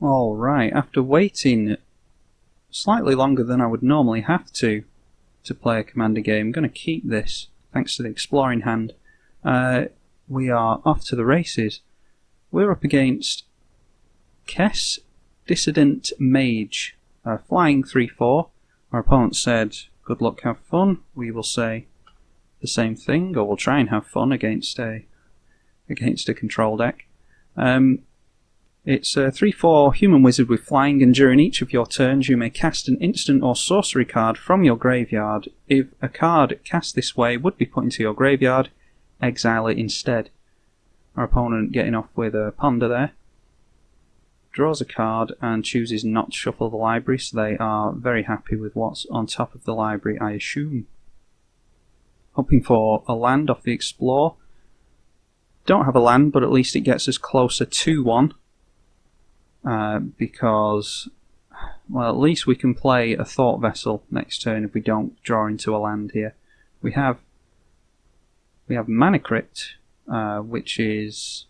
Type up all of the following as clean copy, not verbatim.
Alright, after waiting slightly longer than I would normally have to play a commander game, I'm going to keep this thanks to the exploring hand. We are off to the races. We're up against Kess, Dissident, Mage, flying 3-4. Our opponent said, good luck, have fun. We will say the same thing, or we'll try and have fun against a control deck. It's a 3-4 human wizard with flying, and during each of your turns you may cast an instant or sorcery card from your graveyard. If a card cast this way would be put into your graveyard, exile it instead. Our opponent getting off with a ponder there. Draws a card and chooses not to shuffle the library, so they are very happy with what's on top of the library, I assume. Hoping for a land off the explore. Don't have a land, but at least it gets us closer to one. Because, well, at least we can play a Thought Vessel next turn if we don't draw into a land here. We have Mana Crypt, which is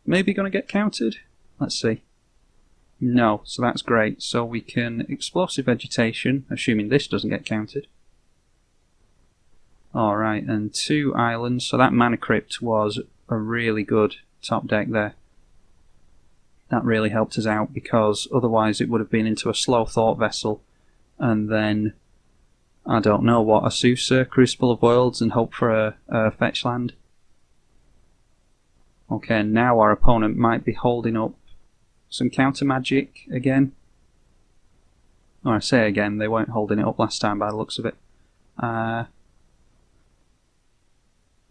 maybe going to get countered. Let's see. No, so that's great. So we can Explosive Vegetation, assuming this doesn't get countered. Alright, and 2 islands, so that Mana Crypt was a really good top deck there. That really helped us out, because otherwise it would have been into a slow Thought Vessel, and then, I don't know what, a Susa, Crucible of Worlds, and hope for a fetch land. Okay, now our opponent might be holding up some counter magic again. Or I say again, they weren't holding it up last time by the looks of it.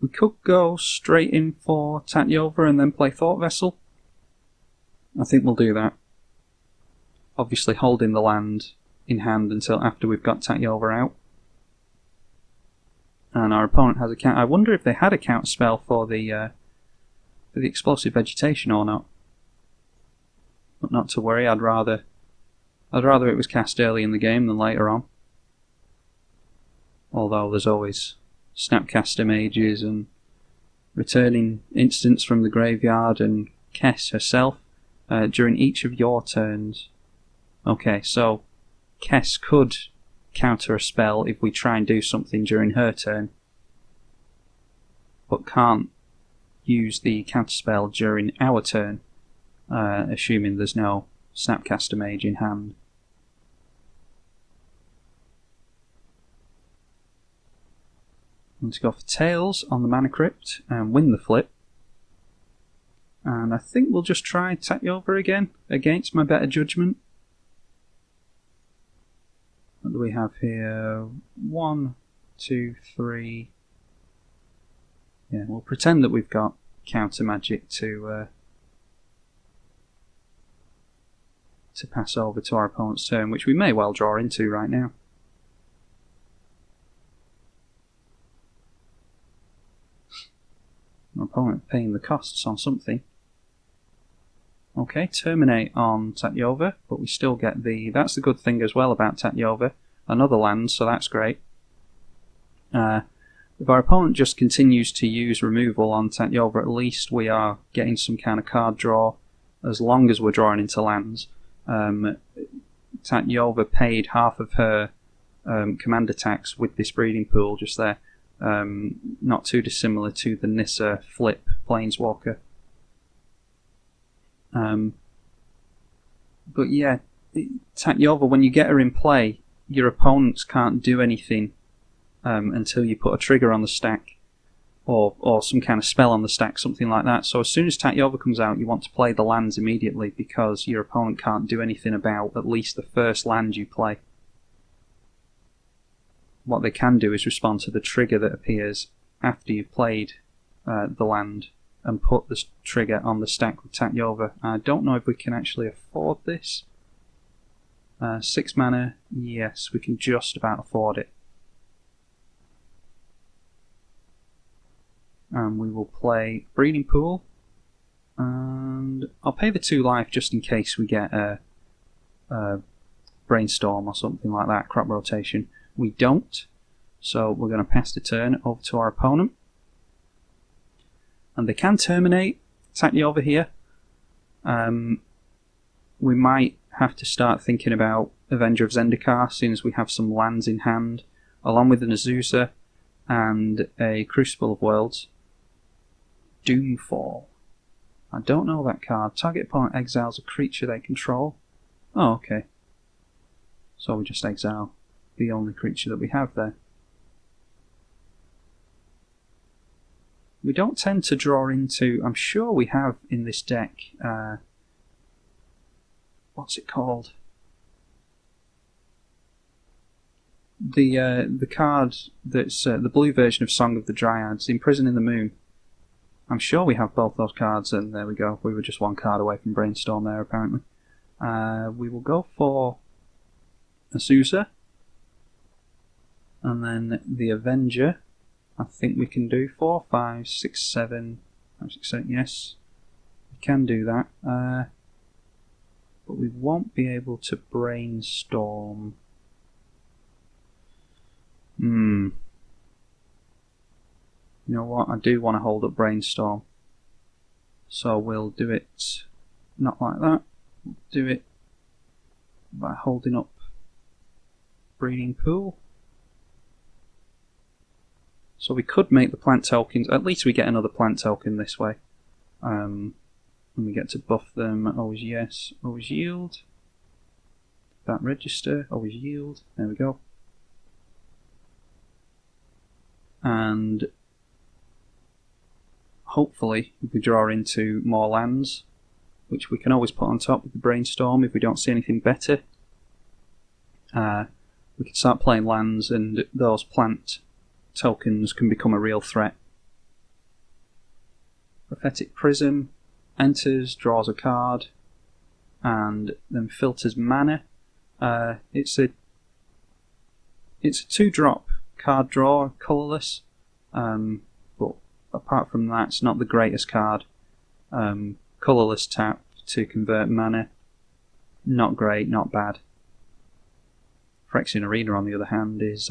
We could go straight in for Tatyova and then play Thought Vessel. I think we'll do that. Obviously holding the land in hand until after we've got Tatyova out. And our opponent has a count. I wonder if they had a counter spell for the Explosive Vegetation or not. But not to worry, I'd rather it was cast early in the game than later on. Although there's always Snapcaster Mages and returning instants from the graveyard and Kess herself during each of your turns. Okay, so Kess could counter a spell if we try and do something during her turn, but can't use the counter spell during our turn, assuming there's no Snapcaster Mage in hand. Let's go for Tails on the Mana Crypt and win the flip. And I think we'll just try Tatyova again, against my better judgment. What do we have here? 1, 2, 3. Yeah, we'll pretend that we've got counter magic to pass over to our opponent's turn, which we may well draw into right now. Our opponent paying the costs on something. Okay, terminate on Tatyova, but we still get the... That's the good thing as well about Tatyova. Another land, so that's great. If our opponent just continues to use removal on Tatyova, at least we are getting some kind of card draw as long as we're drawing into lands. Tatyova paid half of her command attacks with this breeding pool just there. Not too dissimilar to the Nissa flip Planeswalker. But yeah, Tatyova, when you get her in play, your opponents can't do anything until you put a trigger on the stack or some kind of spell on the stack, something like that. So as soon as Tatyova comes out, you want to play the lands immediately, because your opponent can't do anything about at least the first land you play. What they can do is respond to the trigger that appears after you've played the land and put the trigger on the stack with Tatyova. I don't know if we can actually afford this. 6 mana, yes, we can just about afford it. And we will play Breeding Pool, and I'll pay the 2 life just in case we get a Brainstorm or something like that, Crop Rotation. We don't, so we're going to pass the turn over to our opponent. And they can terminate Tatyova here. we might have to start thinking about Avenger of Zendikar, seeing as we have some lands in hand, along with an Azusa and a Crucible of Worlds. Doomfall. I don't know that card. Target opponent exiles a creature they control. Oh, okay. So we just exile the only creature that we have there. We don't tend to draw into... I'm sure we have in this deck... what's it called? The card that's the blue version of Song of the Dryads, Imprison in the Moon. I'm sure we have both those cards, and there we go. We were just one card away from Brainstorm there, apparently. We will go for Azusa. And then the Avenger. I think we can do 4, 5, 6, 7. 5, 6, 7, yes. We can do that. But we won't be able to Brainstorm. You know what, I do want to hold up Brainstorm. So we'll do it not like that. We'll do it by holding up Breeding Pool. So we could make the plant tokens, at least we get another plant token this way. And we get to buff them, always yes, always yield. That register, always yield, there we go. And hopefully if we draw into more lands, which we can always put on top with the Brainstorm if we don't see anything better, we can start playing lands and those plant tokens can become a real threat. Prophetic Prism enters, draws a card, and then filters mana. It's a 2-drop card draw, colourless, but apart from that, it's not the greatest card. Colourless tap to convert mana, not great, not bad. Phyrexian Arena, on the other hand, is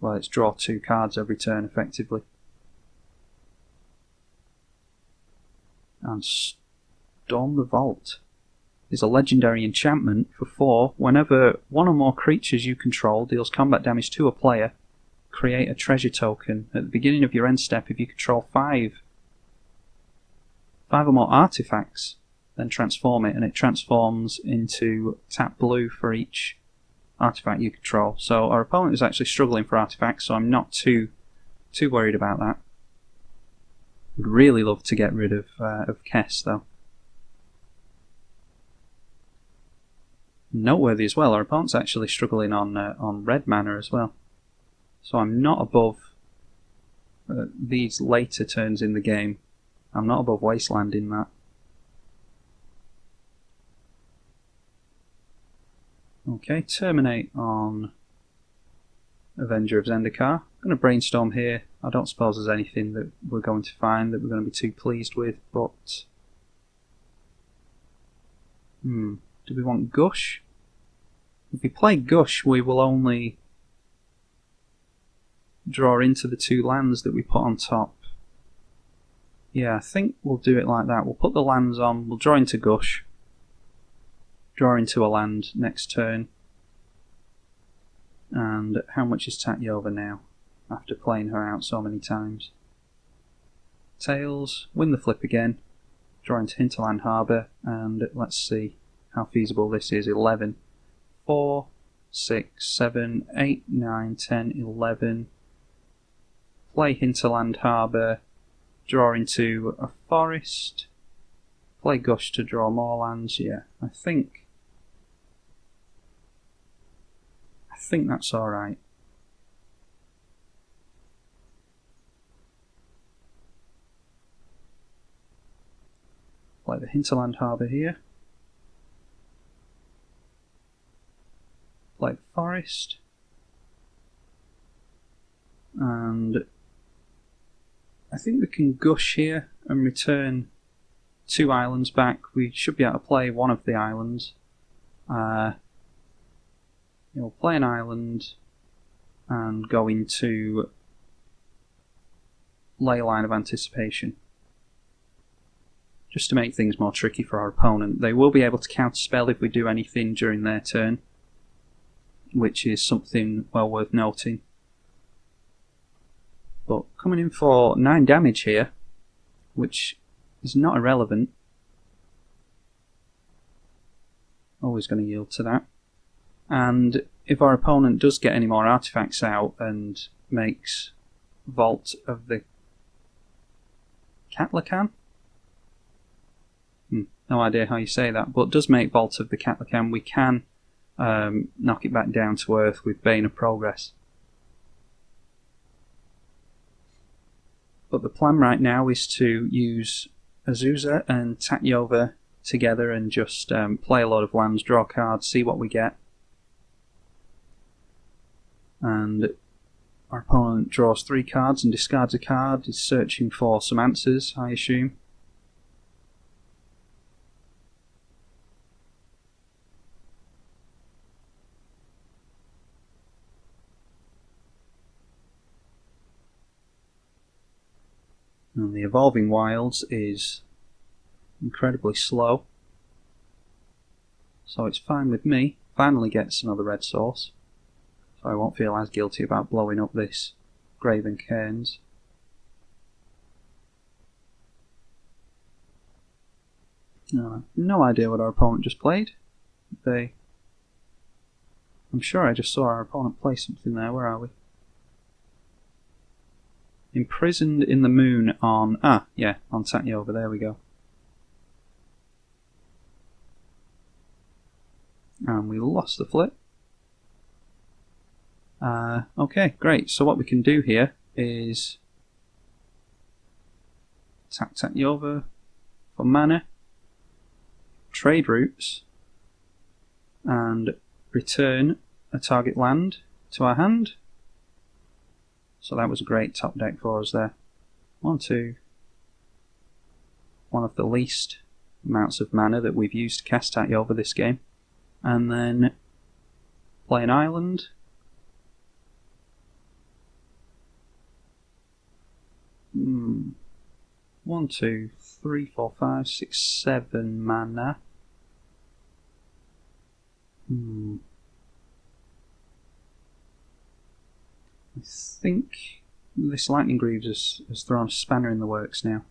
well, it's draw 2 cards every turn effectively. And Storm the Vault is a legendary enchantment for 4. Whenever one or more creatures you control deals combat damage to a player, create a treasure token. At the beginning of your end step, if you control 5 or more artifacts, then transform it, and it transforms into tap blue for each artifact you control. So our opponent is actually struggling for artifacts, so I'm not too worried about that. Would really love to get rid of Kess though. Noteworthy as well, our opponent's actually struggling on red mana as well. So I'm not above these later turns in the game. I'm not above Wasteland in that. Okay, terminate on Avenger of Zendikar. I'm going to Brainstorm here. I don't suppose there's anything that we're going to find that we're going to be too pleased with, but... do we want Gush? If we play Gush, we will only draw into the 2 lands that we put on top. Yeah, I think we'll do it like that. We'll put the lands on, we'll draw into Gush, draw into a land next turn. And how much is Tatyova now, after playing her out so many times? Tails, win the flip again, draw into Hinterland Harbour, and let's see how feasible this is. 11. 4, 6, 7, 8, 9, 10, 11. Play Hinterland Harbour, draw into a forest, play Gush to draw more lands. Yeah, I think that's alright. Play the Hinterland Harbour here. Play the forest. And I think we can Gush here and return 2 islands back. We should be able to play one of the islands. We'll play an island and go into Ley Line of Anticipation. just to make things more tricky for our opponent. They will be able to counterspell if we do anything during their turn, which is something well worth noting. But coming in for 9 damage here, which is not irrelevant. Always going to yield to that. And if our opponent does get any more artifacts out and makes Vault of the Catlacan? No idea how you say that, but does make Vault of the Catlacan, we can knock it back down to earth with Bane of Progress. But the plan right now is to use Azusa and Tatyova together and just play a lot of lands, draw cards, see what we get. And our opponent draws 3 cards and discards a card, is searching for some answers, I assume. And the Evolving Wilds is incredibly slow, so it's fine with me. Finally gets another red source, so I won't feel as guilty about blowing up this Graven Cairns. No idea what our opponent just played. I'm sure I just saw our opponent play something there. Where are we? Imprisoned in the Moon on... on Tatyova, there we go. And we lost the flip. Okay, great. So what we can do here is attack Tatyova for mana, trade routes, and return a target land to our hand. So that was a great top deck for us there. 1, 2. One of the least amounts of mana that we've used to cast Tatyova this game. And then play an island. Hmm. 1, 2, 3, 4, 5, 6, 7 mana. I think this Lightning Greaves has thrown a spanner in the works now.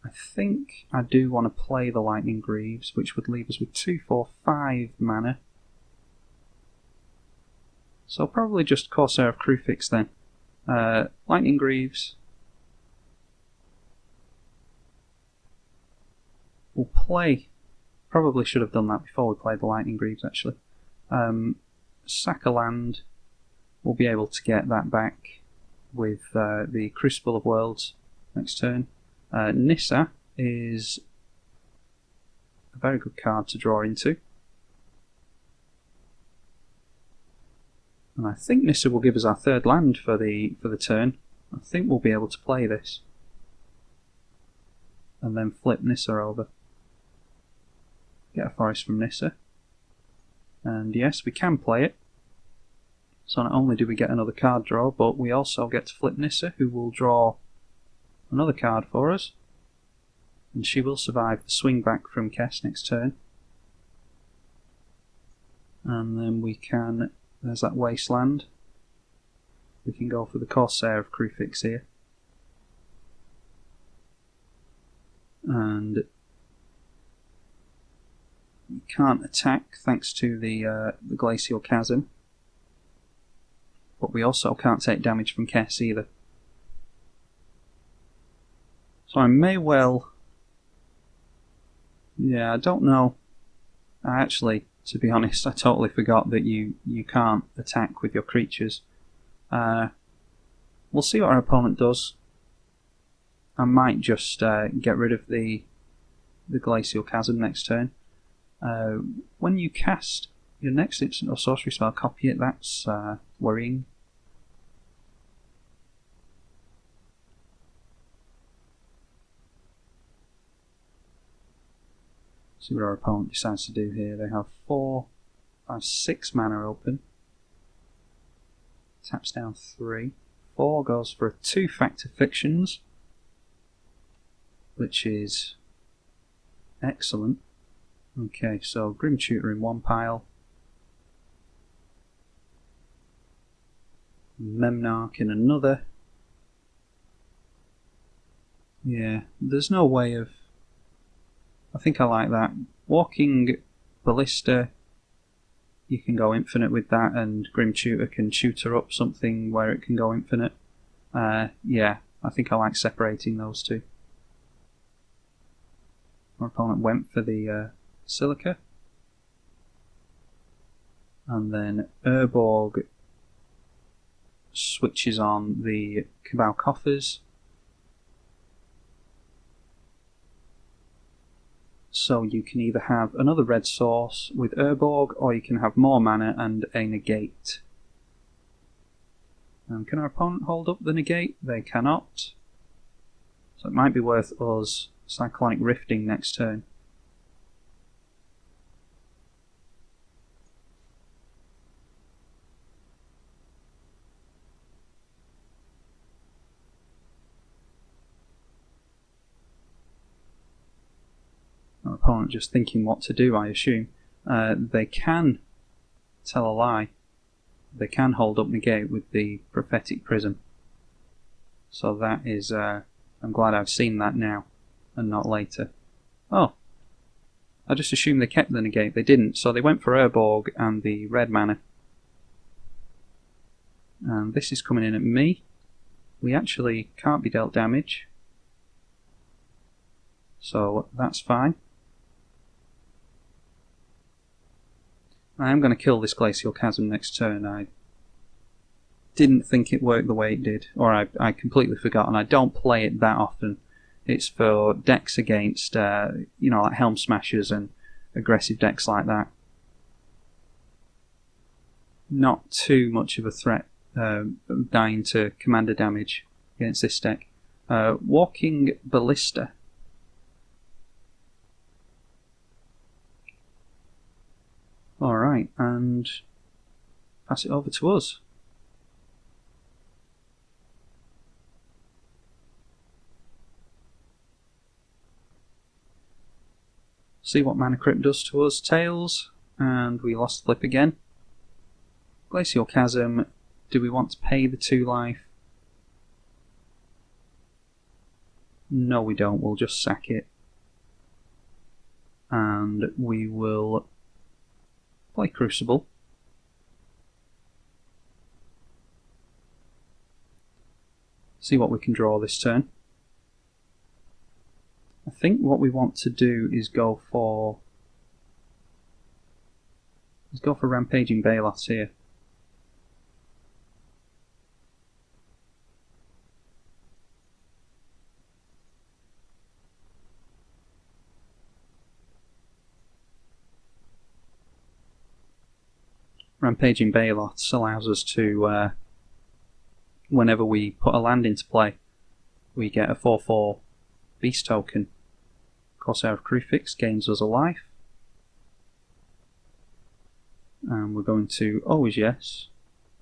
I think I do want to play the Lightning Greaves, which would leave us with 2, 4, 5 mana. So probably just Corsair of Crucifix then. Lightning Greaves. We'll play... Probably should have done that before we played the Lightning Greaves actually. Sack a land. We'll be able to get that back with the Crucible of Worlds next turn. Nissa is a very good card to draw into. And I think Nissa will give us our 3rd land for the turn. I think we'll be able to play this. And then flip Nissa over. Get a forest from Nissa. And yes, we can play it. So not only do we get another card draw, but we also get to flip Nissa, who will draw another card for us. And she will survive the swing back from Kess next turn. And then we can... There's that Wasteland. We can go for the Corsair of Crucifix here. And we can't attack thanks to the Glacial Chasm. But we also can't take damage from Kess either. So I may well... Yeah, I don't know. Actually, to be honest, I totally forgot that you can't attack with your creatures. We'll see what our opponent does. I might just get rid of the Glacial Chasm next turn. When you cast your next instant or sorcery spell, copy it. That's worrying. See what our opponent decides to do here. They have 4, 5, 6 mana open. Taps down 3. 4 goes for a 2-factor Fictions, which is Excellent. Okay, so Grim Tutor in one pile. Memnarch in another. Yeah, there's no way of... I think I like that. Walking Ballista, you can go infinite with that, and Grim Tutor can tutor up something where it can go infinite. Yeah, I think I like separating those two. Our opponent went for the Silica. And then Urborg switches on the Cabal Coffers. So you can either have another red source with Urborg, or you can have more mana and a negate. Can our opponent hold up the negate? They cannot. So it might be worth us cyclonic rifting next turn. Our opponent just thinking what to do, I assume. They can tell a lie. They can hold up negate with the Prophetic Prism. So that is... I'm glad I've seen that now, and not later. Oh, I just assumed they kept the negate. They didn't, so they went for Urborg and the red mana. And this is coming in at me. We actually can't be dealt damage, so that's fine. I am going to kill this Glacial Chasm next turn. I didn't think it worked the way it did, or I completely forgot, and I don't play it that often. It's for decks against, you know, like Helm Smashers and aggressive decks like that. Not too much of a threat, dying to commander damage against this deck. Walking Ballista. Alright, and pass it over to us. See what Mana Crypt does to us. Tails, and we lost flip again. Glacial Chasm, do we want to pay the 2 life? No, we don't, we'll just sack it. And we will play Crucible. See what we can draw this turn. I think what we want to do is go for Rampaging Baloths here. Rampaging Baloths allows us to, whenever we put a land into play, we get a 4/4 beast token. Corsair of Crypt gains us a life. And we're going to always yes,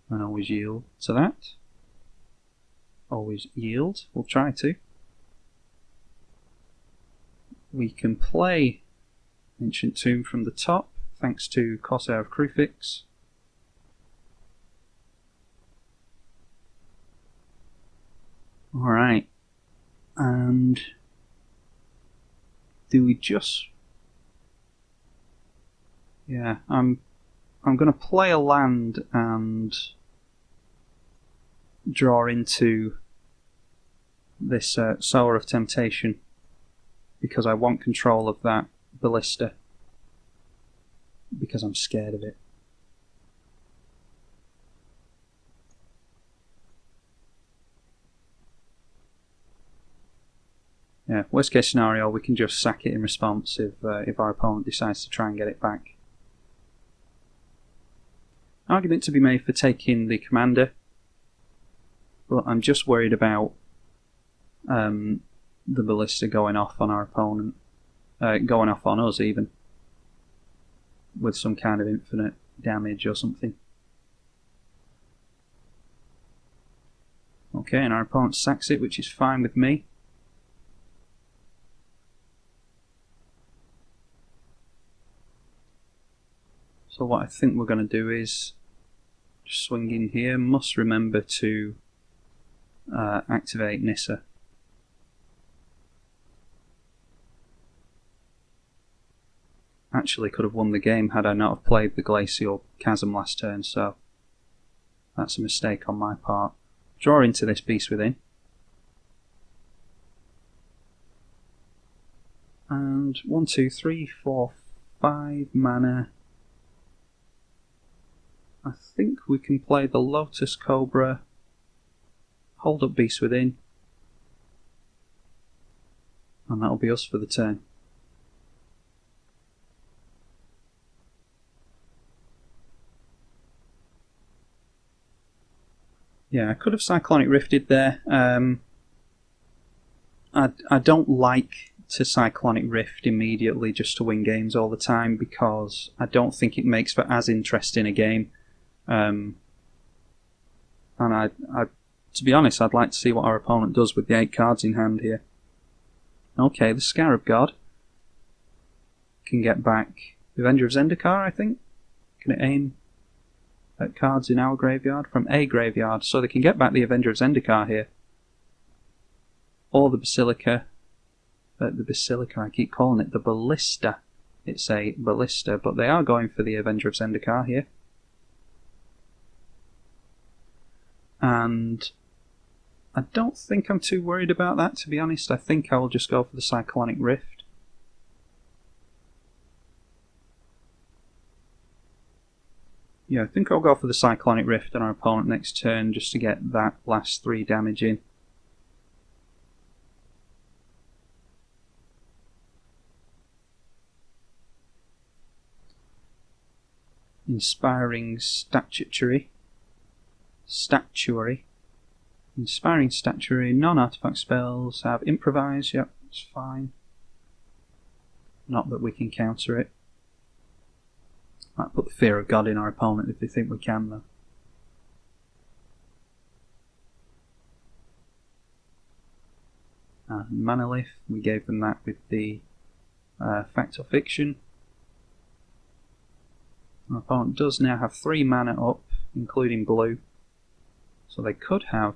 and always yield to that. Always yield, we'll try to. We can play Ancient Tomb from the top, thanks to Corsair of Crypt. Alright, and do we just... Yeah, I'm going to play a land and draw into this Sower of Temptation, because I want control of that Ballista, because I'm scared of it. Yeah, worst case scenario, we can just sack it in response if our opponent decides to try and get it back. Argument to be made for taking the commander, but I'm just worried about the Ballista going off on our opponent, going off on us even, with some kind of infinite damage or something. Okay, and our opponent sacks it, which is fine with me. So what I think we're going to do is just swing in here. Must remember to activate Nissa. Actually could have won the game had I not have played the Glacial Chasm last turn, so that's a mistake on my part. Draw into this Beast Within. And 1, 2, 3, 4, 5 mana. I think we can play the Lotus Cobra, hold up Beast Within, and that'll be us for the turn. Yeah, I could have Cyclonic Rifted there. I don't like to Cyclonic Rift immediately just to win games all the time, because I don't think it makes for as interesting a game. And to be honest, I'd like to see what our opponent does with the 8 cards in hand here. Okay, the Scarab God can get back the Avenger of Zendikar, I think. Can it aim at cards in our graveyard from a graveyard? So they can get back the Avenger of Zendikar here. Or the Basilica. The Basilica, I keep calling it the Ballista. It's a Ballista, but they are going for the Avenger of Zendikar here. And I don't think I'm too worried about that, to be honest. I think I will just go for the Cyclonic Rift. Yeah, I think I'll go for the Cyclonic Rift on our opponent next turn, just to get that last 3 damage in. Inspiring Statuary. Inspiring Statuary, non-artifact spells, have Improvise, yep, it's fine. Not that we can counter it. Might put the Fear of God in our opponent if they think we can, though. Manolith, we gave them that with the Fact or Fiction. Our opponent does now have 3 mana up, including blue. So they could have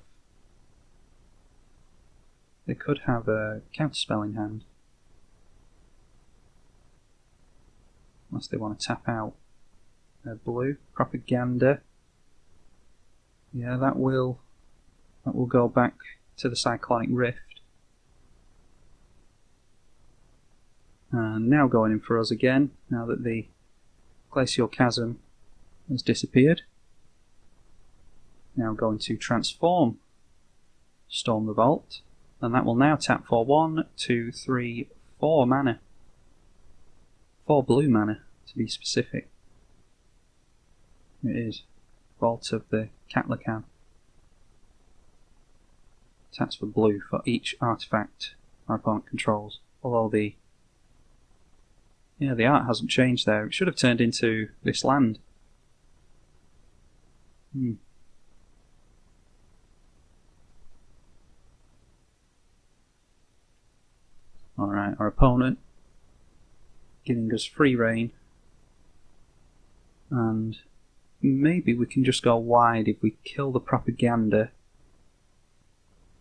a counterspell in hand. Unless they want to tap out blue. Propaganda. Yeah, that will go back to the Cyclonic Rift. And now going in for us again, now that the Glacial Chasm has disappeared. Now going to transform Storm the Vault, and that will now tap for 1, 2, 3, 4 mana. 4 blue mana, to be specific. It is Vault of the Catlacan. Taps for blue for each artifact our opponent controls. Although the art hasn't changed there. It should have turned into this land. Alright, our opponent giving us free reign. And maybe we can just go wide if we kill the Propaganda.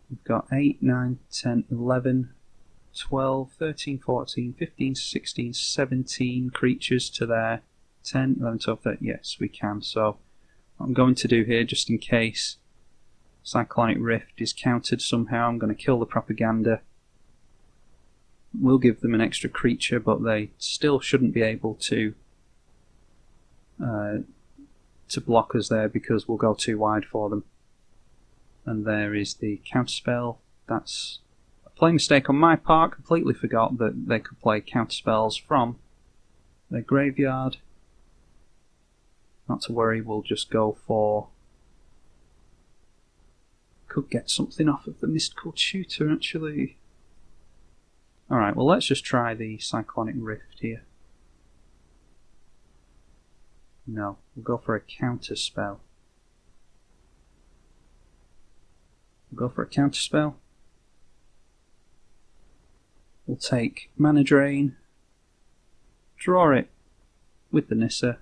We've got 8, 9, 10, 11, 12, 13, 14, 15, 16, 17 creatures to their 10, 11, 12, 13. Yes, we can. So what I'm going to do here, just in case Cyclonic Rift is countered somehow, I'm going to kill the Propaganda. We'll give them an extra creature, but they still shouldn't be able to block us there, because we'll go too wide for them. And there is the counterspell. That's a play mistake on my part. Completely forgot that they could play counterspells from their graveyard. Not to worry, we'll just go for... Could get something off of the Mystical Tutor, actually. Alright, well let's just try the Cyclonic Rift here. No, we'll go for a counterspell. We'll go for a counterspell. We'll take Mana Drain, draw it with the Nissa,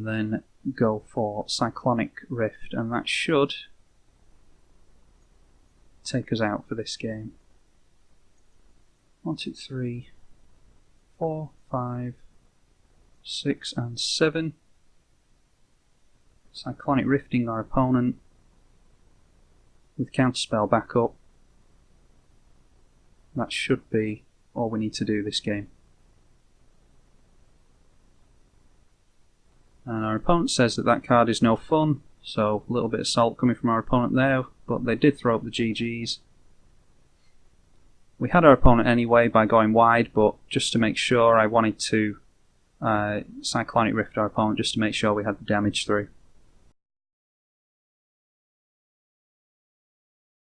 and then go for Cyclonic Rift, and that should take us out for this game. 1, 2, 3, 4, 5, 6 and 7. Cyclonic Rifting our opponent with Counterspell back up. That should be all we need to do this game. And our opponent says that that card is no fun, so a little bit of salt coming from our opponent there, but they did throw up the GGs. We had our opponent anyway by going wide, but just to make sure I wanted to Cyclonic Rift our opponent just to make sure we had the damage through.